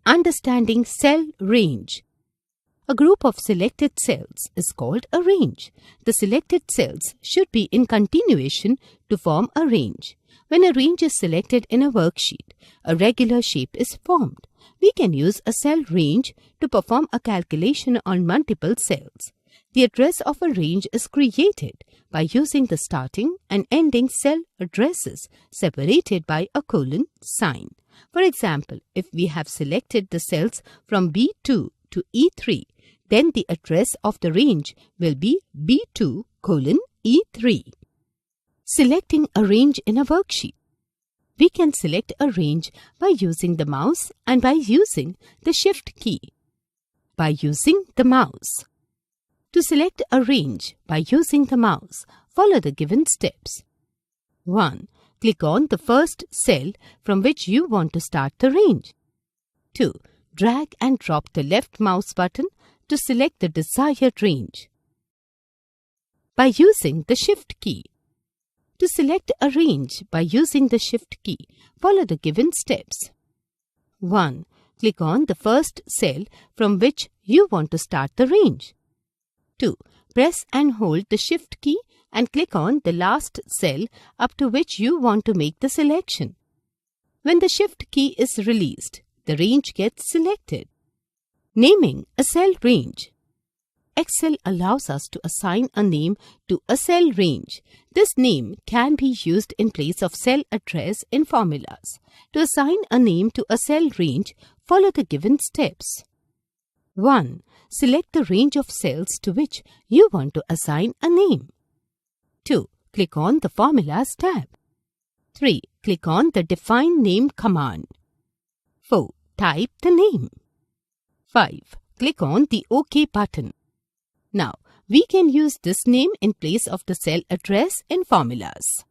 Understanding cell range. A group of selected cells is called a range. The selected cells should be in continuation to form a range. When a range is selected in a worksheet, a regular shape is formed. We can use a cell range to perform a calculation on multiple cells. The address of a range is created by using the starting and ending cell addresses separated by a colon sign. For example, if we have selected the cells from B2 to E3, then the address of the range will be B2:E3. Selecting a range in a worksheet. We can select a range by using the mouse and by using the Shift key. By using the mouse. To select a range by using the mouse, follow the given steps. 1. Click on the first cell from which you want to start the range. 2. Drag and drop the left mouse button to select the desired range. By using the Shift key. To select a range by using the Shift key, follow the given steps. 1. Click on the first cell from which you want to start the range. 2. Press and hold the Shift key and click on the last cell up to which you want to make the selection. When the Shift key is released, the range gets selected. Naming a cell range. Excel allows us to assign a name to a cell range. This name can be used in place of cell address in formulas. To assign a name to a cell range, follow the given steps. 1. Select the range of cells to which you want to assign a name. 2. Click on the Formulas tab. 3. Click on the Define Name command. 4. Type the name. 5. Click on the OK button. Now, we can use this name in place of the cell address in formulas.